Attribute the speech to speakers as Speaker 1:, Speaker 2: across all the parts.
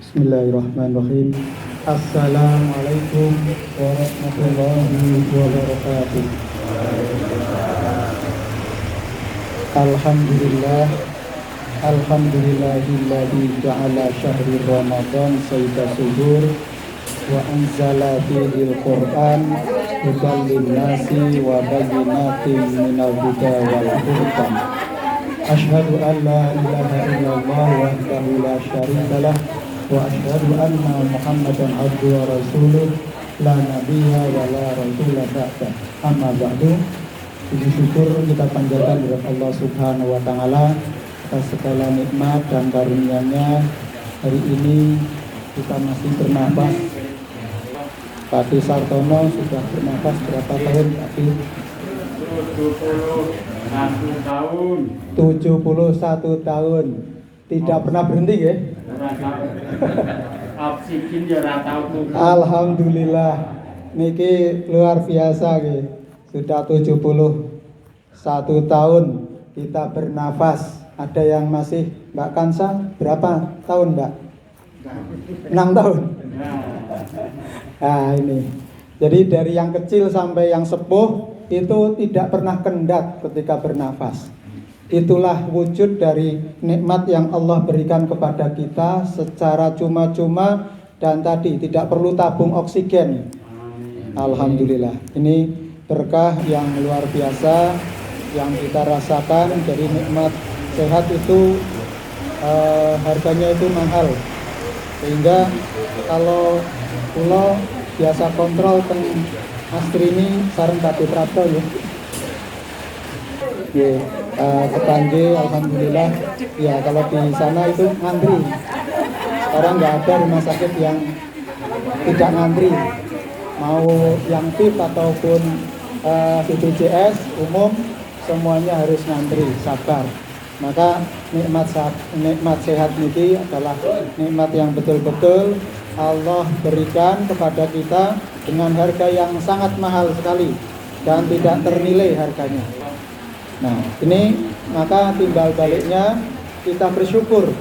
Speaker 1: Bismillahirrahmanirrahim. Assalamualaikum warahmatullahi wabarakatuh. Alhamdulillah. Alhamdulillahilladzi ja'ala syahri Ramadan sayyidas suhur wa anzala fihil Qur'an hudan lin-nasi wa bayyinatin minal huda wal furqan. Asyhadu an la ilaha illallah wahdahu la syarikalah wa asyhadu anna Muhammadan abduhu wa rasuluh la nabiyya wa la rasula ba'da. Amma ba'du. Puji syukur kita panjatkan kepada Allah Subhanahu wa taala atas segala nikmat dan karunia-Nya. Hari ini kita masih bernapas. Pak Adi Sartono sudah bernapas berapa tahun, Pak Adi? 71 tahun. Tidak pernah berhenti ya? Alhamdulillah. Niki luar biasa ya. Sudah 71 tahun kita bernafas. Ada yang masih, Mbak Kansa berapa tahun, Mbak? 6 tahun. Nah ini. Jadi dari yang kecil sampai yang sepuh itu tidak pernah kendap ketika bernafas. Itulah wujud dari nikmat yang Allah berikan kepada kita secara cuma-cuma dan tadi tidak perlu tabung oksigen. Alhamdulillah. Ini berkah yang luar biasa yang kita rasakan. Dari nikmat sehat itu harganya itu mahal. Sehingga kalau pulau biasa kontrol teng Astri ini sareng Kati Prapto ya. Ketangge alhamdulillah. Ya kalau di sana itu ngantri. Sekarang nggak ada rumah sakit yang tidak ngantri. Mau yang PIP ataupun BPJS umum semuanya harus ngantri, sabar. Maka nikmat sehat ini adalah nikmat yang betul-betul Allah berikan kepada kita dengan harga yang sangat mahal sekali dan tidak ternilai harganya. Nah, ini maka timbal baliknya kita bersyukur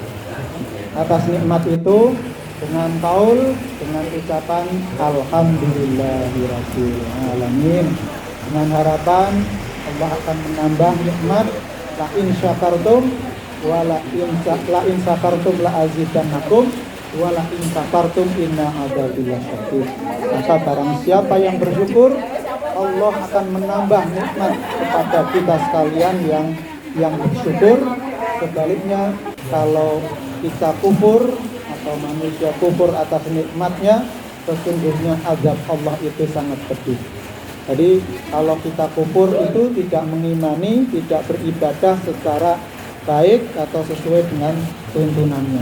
Speaker 1: atas nikmat itu dengan qaul, dengan ucapan alhamdulillahirabbil alamin, dengan harapan Allah akan menambah nikmat. La in syakartum wa la in syakartum la azidannakum wa la in kafartum inna adzabi lasyadid. Maka barang siapa yang bersyukur, Allah akan menambah nikmat kepada kita sekalian yang bersyukur. Sebaliknya kalau kita kufur atau manusia kufur atas nikmatnya, sesungguhnya azab Allah itu sangat pedih. Jadi kalau kita kufur itu tidak mengimani, tidak beribadah secara baik atau sesuai dengan tuntunannya.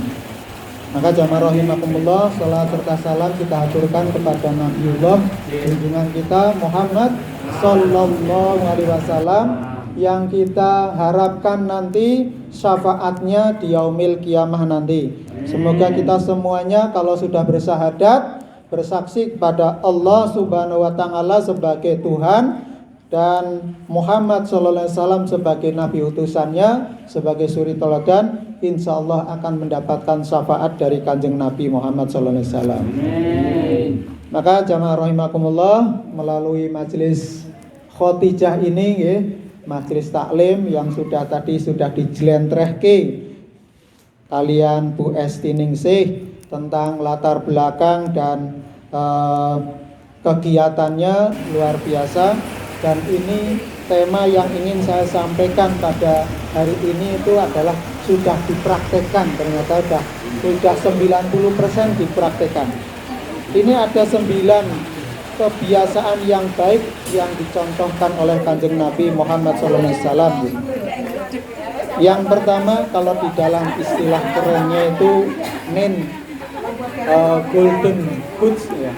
Speaker 1: Maka jamaah rahimakumullah, salat serta salam kita aturkan kepada Nabiullah junjungan kita Muhammad sallallahu alaihi wasallam yang kita harapkan nanti syafaatnya di yaumil kiamah nanti. Semoga kita semuanya kalau sudah bersahadat, bersaksi kepada Allah Subhanahu wa taala sebagai Tuhan dan Muhammad sallallahu alaihi wasallam sebagai nabi utusannya, sebagai suri teladan, insyaallah akan mendapatkan syafaat dari Kanjeng Nabi Muhammad sallallahu alaihi wasallam. Maka jamaah rahimakumullah, melalui majelis khotijah ini nggih, majelis taklim yang sudah dijelentrehke kalian Bu Esti Ningsih tentang latar belakang dan kegiatannya luar biasa. Dan ini tema yang ingin saya sampaikan pada hari ini itu adalah sudah dipraktekkan. Ternyata sudah 90% dipraktekkan. Ini ada 9 kebiasaan yang baik yang dicontohkan oleh Kanjeng Nabi Muhammad SAW. Yang pertama, kalau di dalam istilah kerennya itu golden goods ya.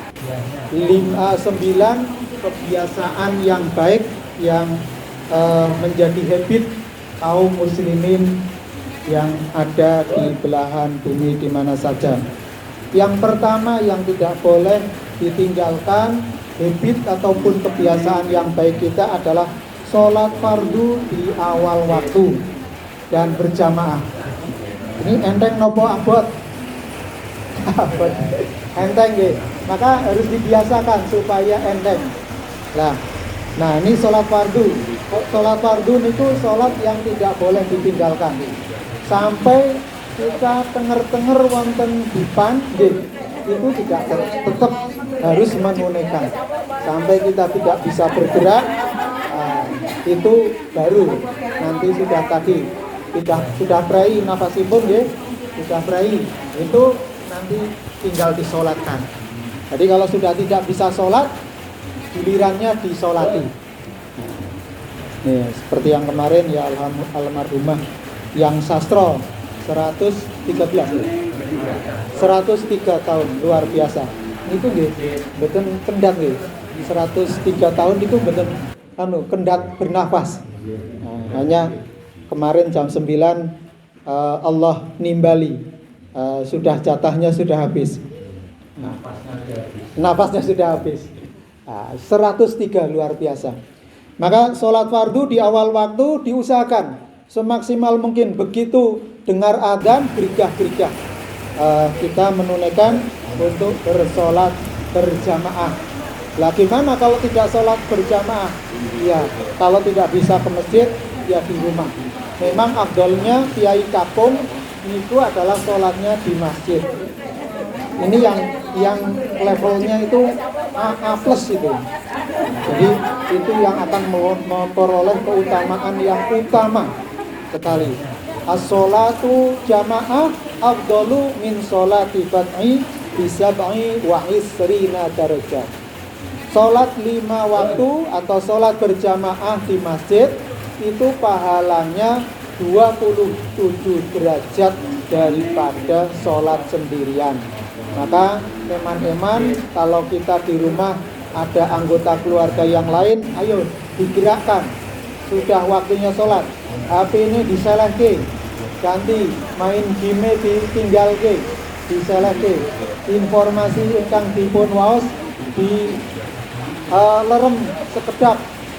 Speaker 1: 9 kebiasaan yang baik yang menjadi habit kaum muslimin yang ada di belahan bumi di mana saja. Yang pertama yang tidak boleh ditinggalkan habit ataupun kebiasaan yang baik kita adalah sholat fardu di awal waktu dan berjamaah. Ini enteng nopo abot. Enteng nggih. Maka harus dibiasakan supaya enteng. Nah ini sholat fardu. Sholat fardu itu sholat yang tidak boleh ditinggalkan. Sampai kita tenger-tenger wonten dipan, itu tidak tetap harus menunaikan. Sampai kita tidak bisa bergerak, itu baru nanti sudah prai nafasipun sudah prai, itu nanti tinggal disolatkan. Jadi kalau sudah tidak bisa sholat, gilirannya disolati. Nih, seperti yang kemarin ya almarhumah yang sastro 103 tahun, luar biasa. Itu nggih, mboten kendhat nggih. 103 tahun itu mboten kendhat bernafas. Nah, hanya kemarin jam 9 Allah nimbali, sudah jatahnya sudah habis. Nafasnya sudah habis. 103 luar biasa. Maka sholat fardu di awal waktu diusahakan semaksimal mungkin. Begitu dengar adzan gerigah-gerigah, kita menunaikan untuk bersolat berjamaah. Lah gimana kalau tidak sholat berjamaah? Ya, kalau tidak bisa ke masjid, ya di rumah. Memang afdolnya kiai kapung itu adalah sholatnya di masjid. Ini yang levelnya itu A+ itu. Jadi itu yang akan memperoleh keutamaan yang utama sekali. As-sholatu jamaah afdalu min sholati bad'i bisab'i wa isrina darajat. Sholat 5 waktu atau sholat berjamaah di masjid itu pahalanya 27 derajat daripada sholat sendirian. Maka eman-eman kalau kita di rumah ada anggota keluarga yang lain, ayo digerakkan. Sudah waktunya sholat, HP ini diselehke, ganti main game ditinggalke, diselehke. Informasi ingkang dipun waos di lerem sekedap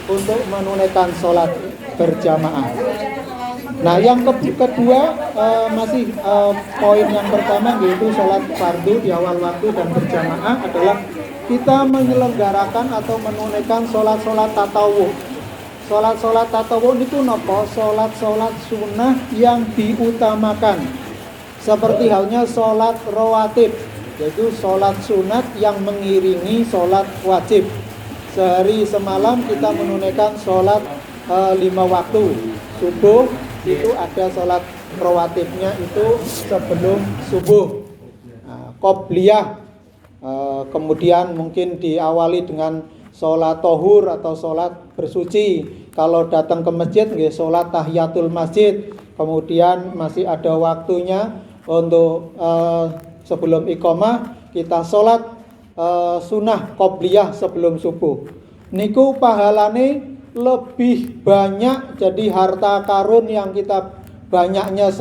Speaker 1: untuk menunaikan sholat berjamaah. Nah yang kedua masih poin yang pertama yaitu sholat fardu di awal waktu dan berjamaah adalah kita menyelenggarakan atau menunaikan sholat-sholat tatawwu. Sholat-sholat tatawwu itu nopo? Sholat-sholat sunnah yang diutamakan. Seperti halnya sholat rawatib, yaitu sholat sunat yang mengiringi sholat wajib. Sehari semalam kita menunaikan sholat 5 waktu. Subuh itu ada sholat rawatibnya itu sebelum subuh, qobliyah, kemudian mungkin diawali dengan sholat tohur atau sholat bersuci. Kalau datang ke masjid nggih sholat tahiyatul masjid. Kemudian masih ada waktunya untuk sebelum iqamah kita sholat sunnah qobliyah sebelum subuh. Niku pahalane lebih banyak, jadi harta karun yang kita banyaknya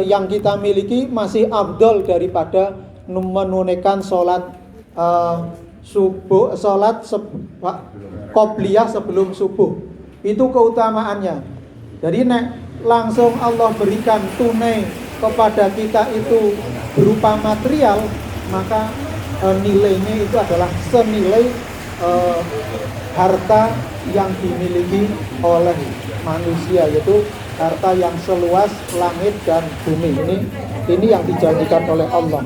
Speaker 1: yang kita miliki masih afdol daripada menunaikan sholat subuh, sholat qobliyah sebelum subuh. Itu keutamaannya. Jadi langsung Allah berikan tunai kepada kita itu berupa material, maka nilainya itu adalah senilai harta yang dimiliki oleh manusia, yaitu harta yang seluas langit dan bumi. Ini yang dijanjikan oleh Allah.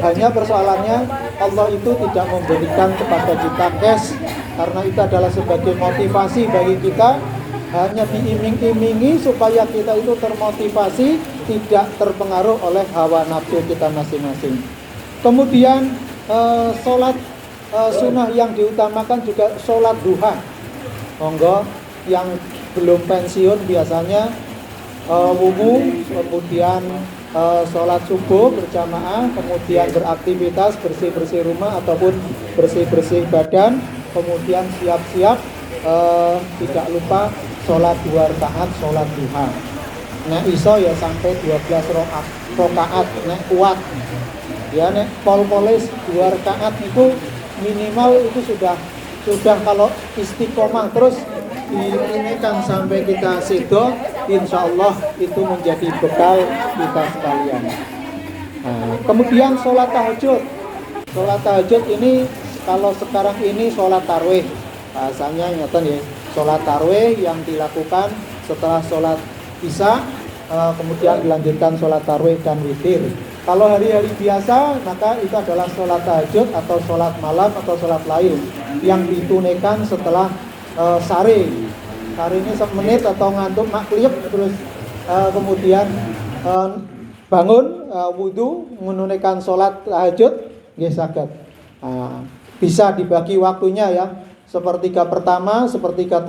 Speaker 1: Hanya persoalannya Allah itu tidak memberikan kepada kita cash, karena itu adalah sebagai motivasi bagi kita, hanya diiming-imingi supaya kita itu termotivasi, tidak terpengaruh oleh hawa nafsu kita masing-masing. Kemudian sholat sunnah yang diutamakan juga sholat duha. Monggo yang belum pensiun biasanya wudu, kemudian sholat subuh berjamaah, kemudian beraktivitas bersih-bersih rumah ataupun bersih-bersih badan, kemudian siap-siap tidak lupa sholat 2 rakaat sholat duha. Nek iso ya sampai 12 rakaat nek kuat. Ya nek pol-polis 2 rakaat itu minimal itu sudah kalau istiqomah terus diinikan sampai kita sedo, insya Allah itu menjadi bekal kita sekalian. Kemudian sholat tahajud. Sholat tahajud ini kalau sekarang ini sholat tarwih, bahasanya ngeten ya, sholat tarwih yang dilakukan setelah sholat isya, kemudian dilanjutkan sholat tarwih dan witir. Kalau hari-hari biasa maka itu adalah sholat tahajud atau sholat malam atau sholat lail yang ditunaikan setelah sare. Sare ini semenit atau ngantuk makliyep, terus kemudian bangun wudu menunaikan sholat tahajud, nggih saged. Bisa dibagi waktunya ya, sepertiga pertama, sepertiga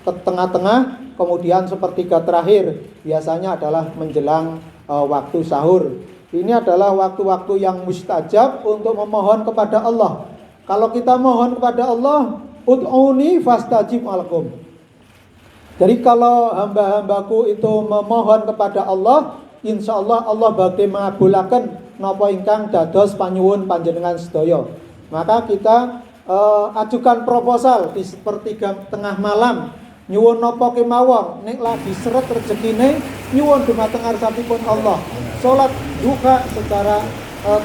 Speaker 1: tengah-tengah, kemudian sepertiga terakhir. Biasanya adalah menjelang waktu sahur. Ini adalah waktu-waktu yang mustajab untuk memohon kepada Allah. Kalau kita mohon kepada Allah, ud'uni fastajib lakum. Jadi kalau hamba-hambaku itu memohon kepada Allah, insya Allah Allah badhe mangabulaken napa ingkang dados panyuwun panjenengan sedaya. Maka kita ajukan proposal di sepertiga tengah malam, nyuwun napa kemawon, nek lagi seret rezekine nyuwun dumateng ngarsapipun Allah. Salat duha secara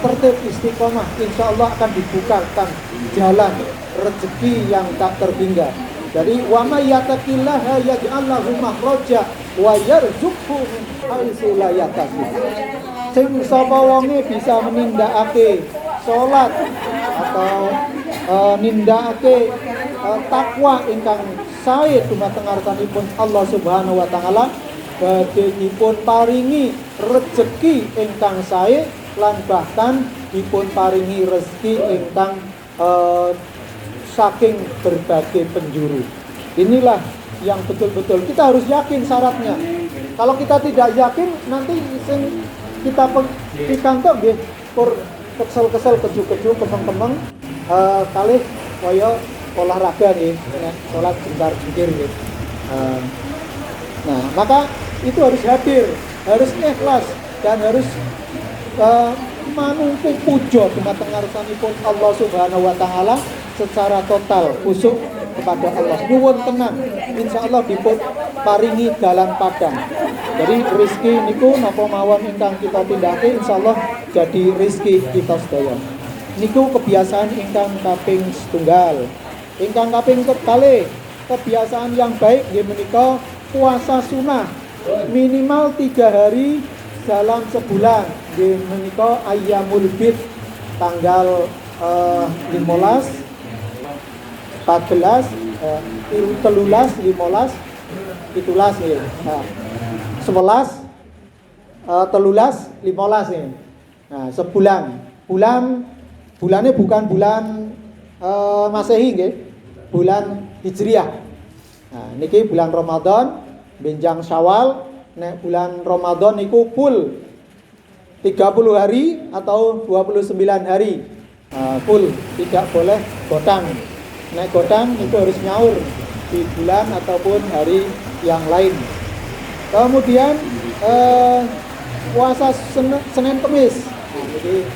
Speaker 1: tertib istiqomah, insya Allah akan dibukakan jalan rezeki yang tak terhingga. Jadi wa may yattaqillaha yaj'al lahu makhraja wa yarzuqhu min haitsu la yahtasib. Sing sapa wonge bisa menindakake salat atau nindakake takwa ingkang sae dumateng ngarsanipun Allah Subhanahu wa taala, badhe dipun paringi rezeki ingkang sae lan bahkan dipun paringi rezeki ingkang saking berbagai penjuru. Inilah yang betul-betul kita harus yakin syaratnya. Kalau kita tidak yakin, nanti sing kita pikantuk nggih pur kesel-kesel, keju-keju, kemeng-kemeng kalih kaya olahraga nggih, salat jengkar-jengkir nggih. Nah, maka itu harus hadir, harus ikhlas dan harus manungku puja dumateng ngarsanipun Allah Subhanahu wa taala secara total, khusyuk kepada Allah, nyuwun tenang, insyaallah dipun paringi dalan padang. Jadi rezeki niku napa mawon ingkang kita tindake insyaallah jadi rezeki kita sedaya. Niku kebiasaan ingkang kaping setunggal. Ingkang kaping kalih, kebiasaan yang baik nggih menika puasa sunah minimal 3 hari dalam sebulan. Nggih menika ayyamul bid tanggal 15 14, 13, 15, 17 ya. Nah, 11, 13, 15 ya. Nah, sebulan. Bulannya bukan bulan Masehi nggih. Bulan Hijriah. Nah, niki bulan Ramadan, benjang Syawal, nek bulan Ramadan niku full 30 hari atau 29 hari. Full, tidak boleh godang. Nek godang itu harus nyaur di bulan ataupun hari yang lain. Kemudian puasa Senin Kemis. Jadi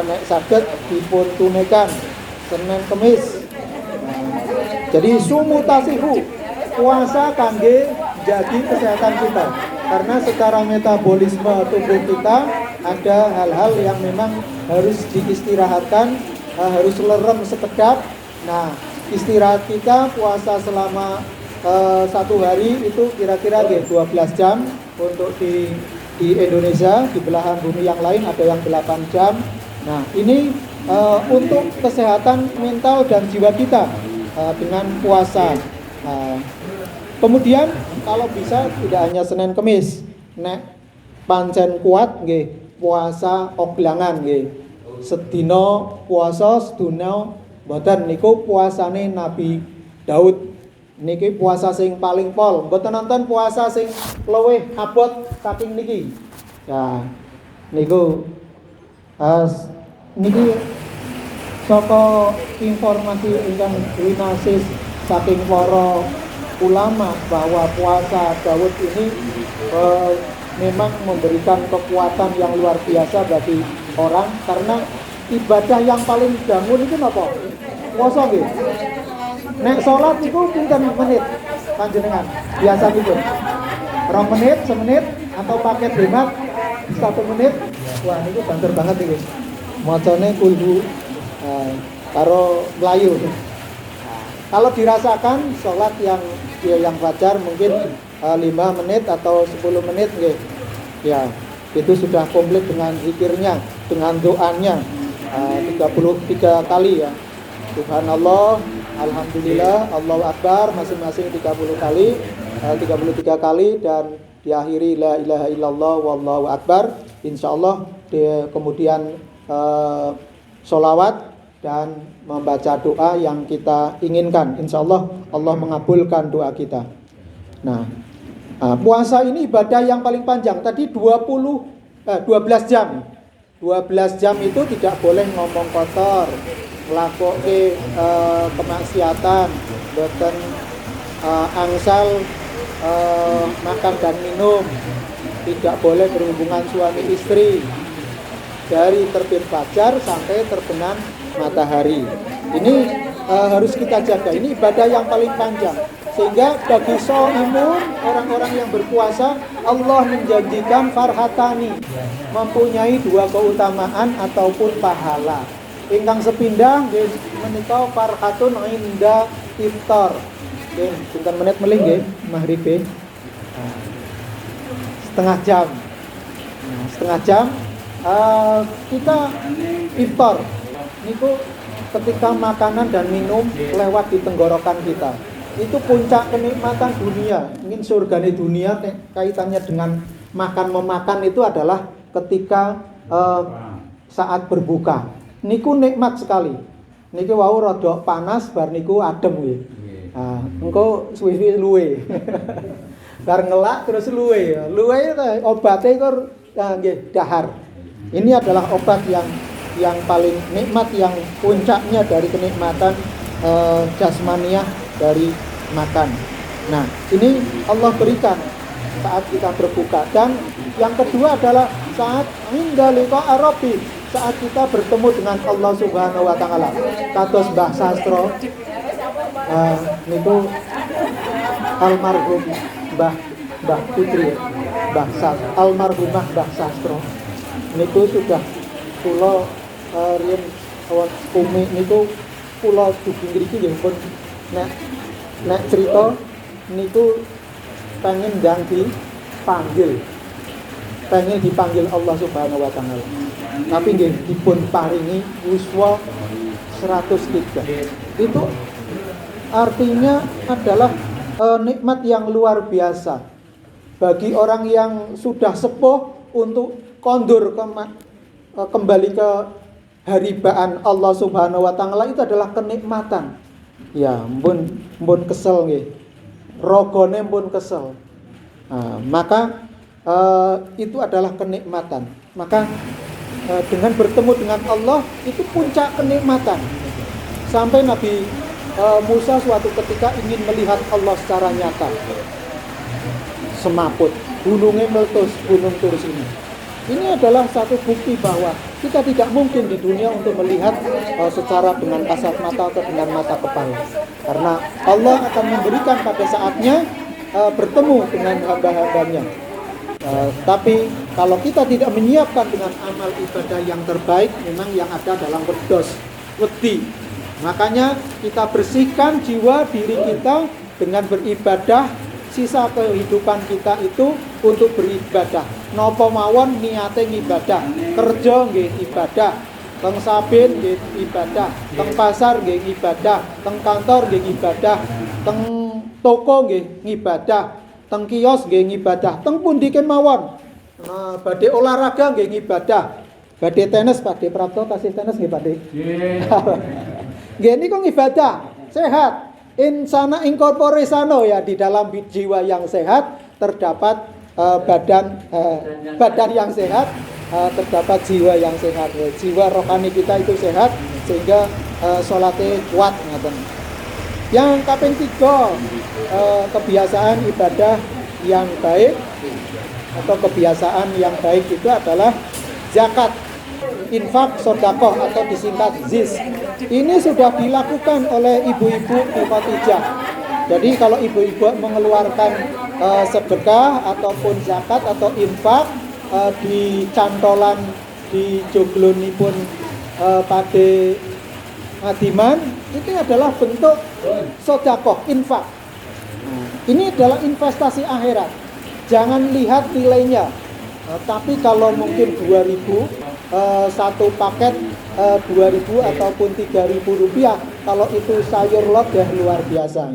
Speaker 1: nek saged dipun tunaikan Senin Kemis. Jadi sumutasihu, puasa kangge jadi kesehatan kita. Karena secara metabolisme tubuh kita ada hal-hal yang memang harus diistirahatkan, harus lerem sekedap. Nah, istirahat kita puasa selama 1 hari itu kira-kira 12 jam. Untuk di Indonesia, di belahan bumi yang lain ada yang 8 jam. Nah, ini untuk kesehatan mental dan jiwa kita dengan puasa. Kemudian kalau bisa tidak hanya Senin Kemis, nek pancen kuat nggih puasa oglangan nggih. Sedina puasa, sedina mboten. Niku puasane Nabi Daud. Niki puasa sing paling pol. Mboten nonton puasa sing luwih abot saking niki. Ya, niku niki saka informasi ingkang winasis saking para ulama bahwa puasa Daud ini memang memberikan kekuatan yang luar biasa bagi orang, karena ibadah yang paling dangun itu napa? Puasa nggih. Nek salat niku pinten menit panjenengan? Biasa niku 2 menit, semenit atau paket hemat 1 menit? Wah, ini banter banget iki. Macane kulhu karo Melayu. Kalau dirasakan sholat yang fajar mungkin 5 menit atau 10 menit nggih. Ya, itu sudah komplit dengan zikirnya, dengan doanya 33 kali ya. Subhanallah, alhamdulillah, Allahu akbar masing-masing 30 kali, 33 kali dan diakhiri la ilaha illallah wallahu akbar. Insyaallah kemudian sholawat dan membaca doa yang kita inginkan. Insyaallah Allah mengabulkan doa kita. Nah, puasa ini ibadah yang paling panjang. Tadi 12 jam. 12 jam itu tidak boleh ngomong kotor, melakukan kemaksiatan, boten angsal makan dan minum, tidak boleh berhubungan suami istri dari terbit fajar sampai terbenam matahari. Ini harus kita jaga. Ini ibadah yang paling panjang. Sehingga bagi shaimun, orang-orang yang berpuasa, Allah menjanjikan farhatani, mempunyai 2 keutamaan ataupun pahala. Ingkang sepindah menika farhatun inda iftar. Nggih, pinten menit melih nggih maghrib. Setengah jam. Nah, setengah jam kita iftar. Niku ketika makanan dan minum lewat di tenggorokan kita. Itu puncak kenikmatan dunia. Ingin surga di dunia kaitannya dengan makan-memakan itu adalah ketika saat berbuka. Niku nikmat sekali. Niki wau rada panas bar niku adem nggih. Nah, engko suwi-suwi luwe. Bar ngelak terus luwe. Luwe obate iku nggih dahar. Ini adalah obat yang paling nikmat, yang puncaknya dari kenikmatan jasmaniah dari makan. Nah, ini Allah berikan saat kita berbuka. Dan yang kedua adalah saat inda liqa'a rabbi, saat kita bertemu dengan Allah Subhanahu wa taala. Kados Mbah Sastro niku almarhum Mbah Putri, almarhumah Mbah Sastro. Niku sudah kula riyen umi niku kula dugi ngriki nggih pun nek cerita niku pengen ndang dipanggil Allah Subhanahu wa taala. Tapi nggih dipun paringi yuswa 103. Itu artinya adalah nikmat yang luar biasa bagi orang yang sudah sepuh untuk kondur kembali ke haribaan Allah Subhanahu wa taala. Itu adalah kenikmatan. Ya, mbun kesel nggih. Rogone mbun kesel. Nah, maka itu adalah kenikmatan. Maka dengan bertemu dengan Allah itu puncak kenikmatan. Sampai Nabi Musa suatu ketika ingin melihat Allah secara nyata. Semaput, gunungnya meletus, gunung Turus ini. Ini adalah satu bukti bahwa kita tidak mungkin di dunia untuk melihat secara dengan kasat mata atau dengan mata kepala. Karena Allah akan memberikan pada saatnya bertemu dengan hamba-hambanya. Tapi kalau kita tidak menyiapkan dengan amal ibadah yang terbaik, memang yang ada dalam wedhos, wedi. Makanya kita bersihkan jiwa diri kita dengan beribadah. Sisa kehidupan kita itu untuk beribadah. Napa mawon niate ngibadah, kerja nggih ibadah, teng sabin nggih ibadah, teng pasar nggih ibadah, teng kantor nggih ibadah, teng toko nggih ibadah, teng kios nggih ibadah, teng pundi kemawon. Badhe olahraga nggih ibadah. Badhe tenis, badhe prapto tasih tenis nggih badhe. Nggih niku ibadah, sehat. Insana incorpore sano, ya, di dalam jiwa yang sehat terdapat badan yang sehat, terdapat jiwa yang sehat. Jiwa rohani kita itu sehat sehingga sholatnya kuat. Yang kaping 3, kebiasaan ibadah yang baik atau kebiasaan yang baik itu adalah zakat, infak, sedekah atau disingkat ZIS. Ini sudah dilakukan oleh ibu-ibu di Khadijah. Jadi kalau ibu-ibu mengeluarkan sedekah ataupun zakat atau infak di cantolan di joglonipun Pade Adiman, itu adalah bentuk sedekah, infak. Ini adalah investasi akhirat. Jangan lihat nilainya. Tapi kalau mungkin 2.000 satu paket 2.000 ataupun 3.000 rupiah, kalau itu sayur lodeh luar biasa.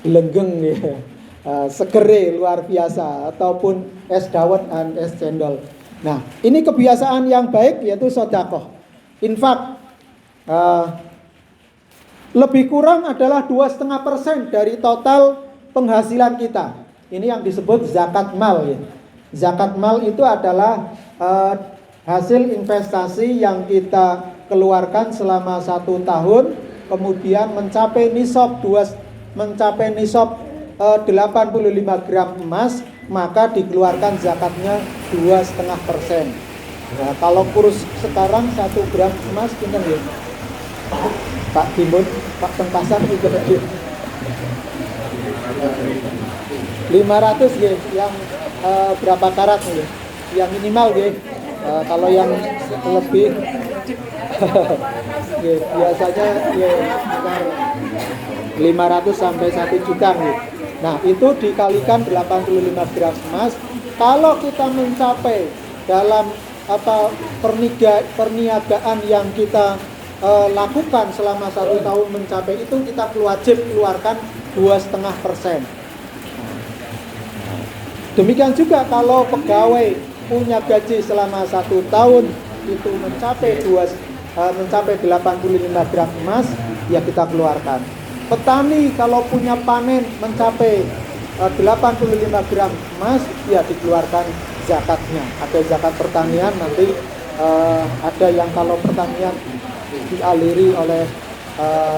Speaker 1: Lenggeng ya. Segere luar biasa, ataupun es dawet dan es cendol. Nah, ini kebiasaan yang baik, yaitu sedekah, infak. Lebih kurang adalah 2,5% dari total penghasilan kita. Ini yang disebut zakat mal ya. Zakat mal itu adalah hasil investasi yang kita keluarkan selama 1 tahun, kemudian mencapai nisab 85 gram emas, maka dikeluarkan zakatnya 2,5%. Nah, kalau kurs sekarang 1 gram emas pinten ya? Pak Timun, Pak Tengpasan itu ya. 500 ya, yang berapa karat ya? Yang minimal ya. Kalau yang lebih ya, biasanya ya 500 sampai 1 juta ya. Nah, itu dikalikan 85 gram emas. Kalau kita mencapai dalam perniagaan yang kita lakukan selama 1 tahun mencapai itu, kita wajib keluarkan 2,5%. Demikian juga kalau pegawai punya gaji selama 1 tahun itu mencapai 85 gram emas, ya kita keluarkan. Petani kalau punya panen mencapai 85 gram emas, ya dikeluarkan zakatnya. Ada zakat pertanian, nanti ada yang kalau pertanian dialiri oleh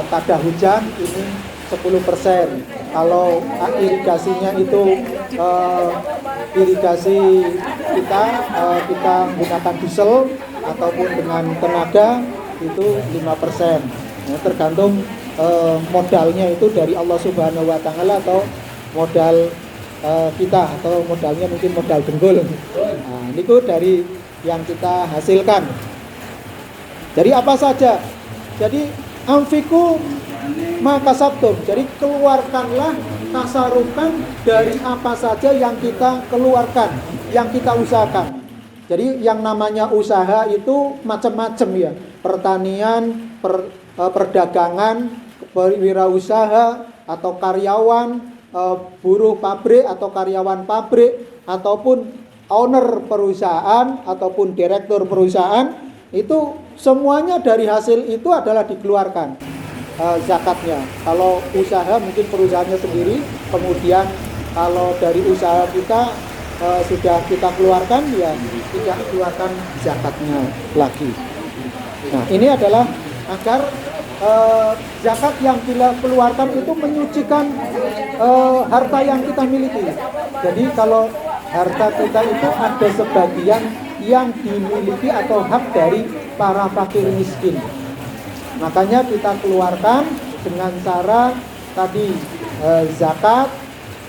Speaker 1: tada hujan, ini 10%. Kalau irigasinya itu irigasi kita menggunakan diesel ataupun dengan tenaga, itu 5%. Nah, tergantung modalnya itu dari Allah Subhanahu wa Ta'ala atau modal kita, atau modalnya mungkin modal dengkul. Nah, itu dari yang kita hasilkan. Jadi apa saja? Jadi anfiku maka sabtum. Jadi keluarkanlah, tasarufkan dari apa saja yang kita keluarkan, yang kita usahakan. Jadi yang namanya usaha itu macam-macam ya. Pertanian, perdagangan, wirausaha, atau karyawan, buruh pabrik atau karyawan pabrik, ataupun owner perusahaan ataupun direktur perusahaan, itu semuanya dari hasil itu adalah dikeluarkan zakatnya. Kalau usaha mungkin perusahaannya sendiri, kemudian kalau dari usaha kita sudah kita keluarkan, ya tidak keluarkan zakatnya lagi. Nah, ini adalah agar zakat yang kita keluarkan itu menyucikan harta yang kita miliki. Jadi kalau harta kita itu ada sebagian yang dimiliki atau hak dari para fakir miskin, makanya kita keluarkan dengan cara tadi zakat,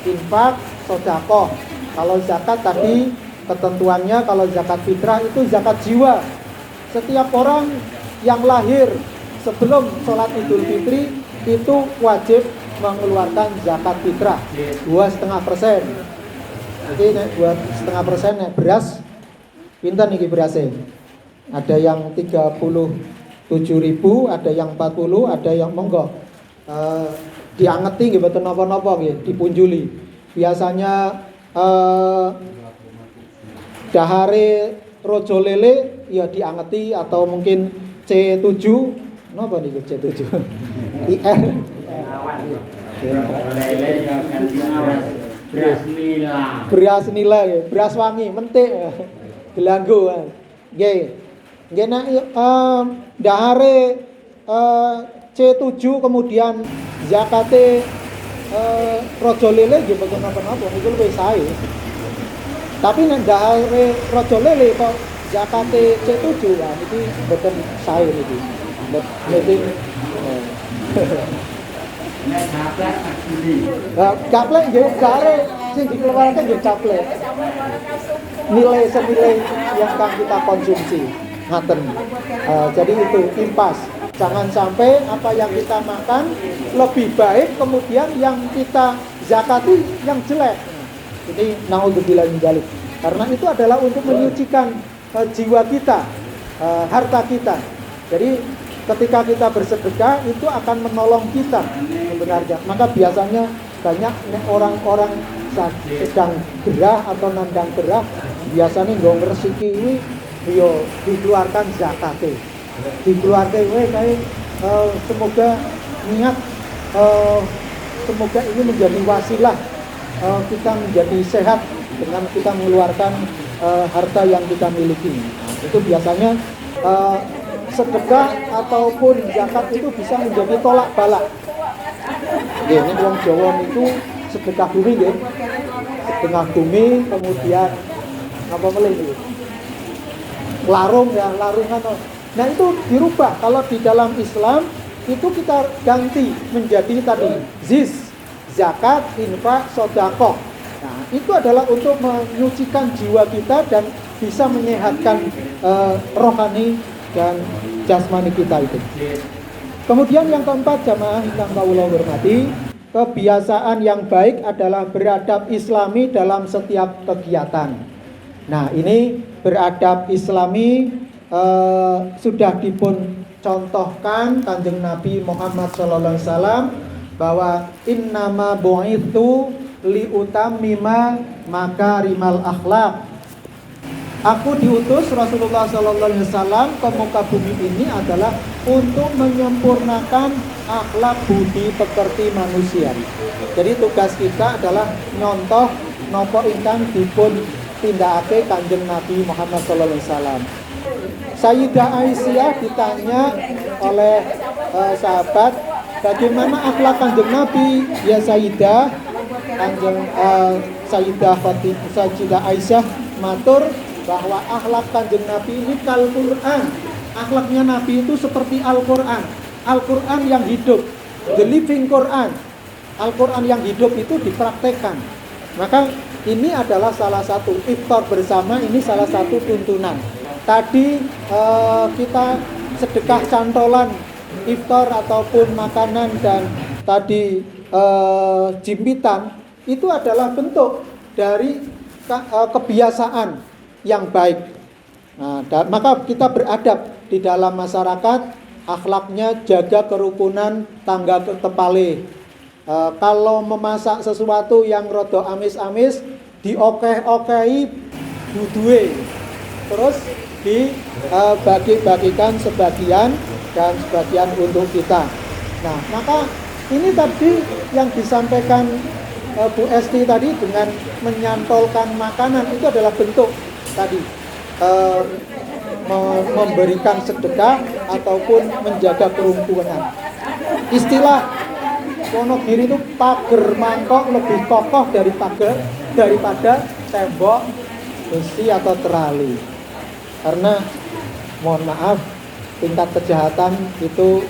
Speaker 1: infak, sedekah. Kalau zakat tadi ketentuannya, kalau zakat fitrah itu zakat jiwa. Setiap orang yang lahir sebelum sholat Idul Fitri itu wajib mengeluarkan zakat fitrah 2,5%. Jadi 2,5% nek beras pinten niki berasnya? Ada yang 37.000, ada yang 40, ada yang monggo diangeti nggih mboten napa-napa nggih, dipunjuli. Biasanya dahare rojo lele ya diangeti, atau mungkin C7 napa niku C7 IR beras nila ya, beras wangi mentik gelanggo nggih. Nggih nek dahare C7 kemudian zakate rojo lele nggih mboten napa-napa niku luwih sae. Tapi nek dahare rojo lele kok zakate C7 lah iki mboten sae niki. Mboten nek gaplek gaplek nggih gare sing dikeluarkan nggih gaplek. nilai senilai yang kan kita konsumsi. Ngaten. Jadi itu impas. Jangan sampai apa yang kita makan lebih baik, kemudian yang kita zakati yang jelek. Ini naudzubillah min dzalik. Karena itu adalah untuk menyucikan jiwa kita, harta kita. Jadi ketika kita bersedekah itu akan menolong kita sebenarnya. Maka biasanya banyak orang-orang sedang gerah atau nandang gerah, biasanya nggak ngeresiki ini, yo dikeluarkan zakate, dikeluarkan, semoga niat, semoga ini menjadi wasilah kita menjadi sehat dengan kita mengeluarkan harta yang kita miliki. Nah, itu biasanya sedekah ataupun zakat itu bisa menjadi tolak balak. Ini wong Jawa itu sedekah bumi, sedekah bumi, kemudian apa melih larung ya, larungan. Nah itu dirubah. Kalau di dalam Islam itu kita ganti menjadi tadi ziz, zakat, infak, sedekah. Nah itu adalah untuk menyucikan jiwa kita dan bisa menyehatkan rohani dan jasmani kita itu. Kemudian yang keempat, jamaah yang kawula hormati, kebiasaan yang baik adalah beradab islami dalam setiap kegiatan. Nah ini beradab islami sudah dipun contohkan Kanjeng Nabi Muhammad SAW bahwa innama bu'itsu liutammima makarimal akhlaq. Aku diutus Rasulullah SAW ke muka bumi ini adalah untuk menyempurnakan akhlak budi pekerti manusia. Jadi tugas kita adalah nyontoh nopo ingkang dipun tindakake Kanjeng Nabi Muhammad SAW. Sayyidah Aisyah ditanya oleh sahabat, bagaimana akhlak Kanjeng Nabi? Ya Sayyidah, Kanjeng Sayyidah Aisyah matur bahwa akhlak Kanjeng Nabi ini kal Quran. Akhlaknya Nabi itu seperti Al-Quran. Al-Quran yang hidup, the living Quran. Al-Quran yang hidup itu dipraktekkan. Maka ini adalah salah satu iftar bersama, ini salah satu tuntunan. Tadi kita sedekah cantolan iftar ataupun makanan dan tadi jimpitan itu adalah bentuk dari kebiasaan yang baik. Nah, maka kita beradab di dalam masyarakat, akhlaknya jaga kerukunan tangga ketepale. Kalau memasak sesuatu yang rada amis-amis, diokeh-okehi duduhe, terus dibagi-bagikan sebagian dan sebagian untuk kita. Nah, maka ini tadi yang disampaikan Bu Esti tadi dengan menyantolkan makanan itu adalah bentuk tadi memberikan sedekah ataupun menjaga kerukunan. Istilah Wonogiri itu pager mangkok lebih kokoh daripada tembok besi atau terali. Karena mohon maaf, tingkat kejahatan itu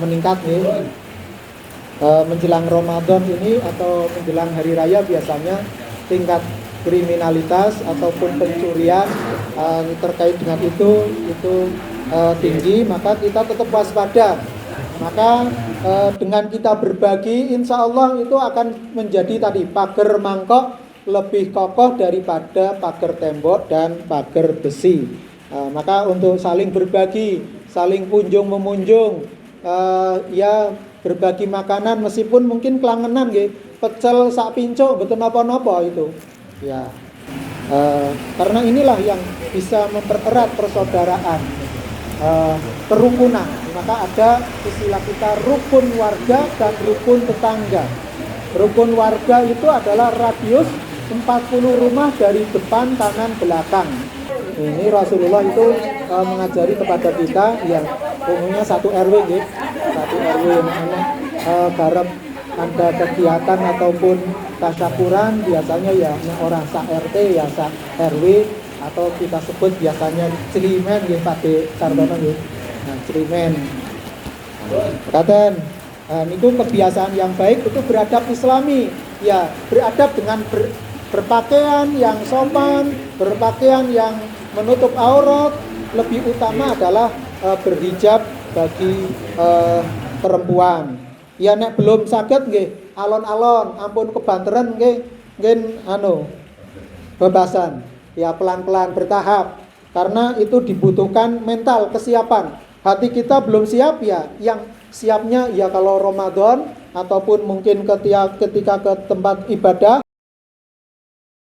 Speaker 1: meningkat nih. Menjelang Ramadan ini atau menjelang hari raya biasanya tingkat kriminalitas ataupun pencurian terkait dengan itu tinggi, maka kita tetap waspada. Maka dengan kita berbagi, insya Allah itu akan menjadi tadi pagar mangkok lebih kokoh daripada pagar tembok dan pagar besi. Maka untuk saling berbagi, saling kunjung memunjung, ya berbagi makanan meskipun mungkin kelangenan nggih, pecel sak pincuk mboten napa-napa itu. Ya. Karena inilah yang bisa mempererat persaudaraan, kerukunan. Maka ada istilah kita rukun warga dan rukun tetangga. Rukun warga itu adalah radius 40 rumah dari depan, kanan, belakang. Ini Rasulullah itu mengajari kepada kita yang umumnya satu RW gitu. Satu RW yang mana garap ada kegiatan ataupun tasyakuran, biasanya ya orang sak RT ya sak RW atau kita sebut biasanya celimen nggih Pak Sardono nggih. Nah, celimen. Katen niku kebiasaan yang baik itu beradab islami. Ya, beradab dengan berpakaian yang sopan, berpakaian yang menutup aurat, lebih utama adalah berhijab bagi perempuan. Ya nek belum saged nggih, alon-alon ampun kebanteran nggih bebasan. Ya pelan-pelan bertahap. Karena itu dibutuhkan mental kesiapan. Hati kita belum siap ya, yang siapnya ya kalau Ramadan ataupun mungkin ketika ke tempat ibadah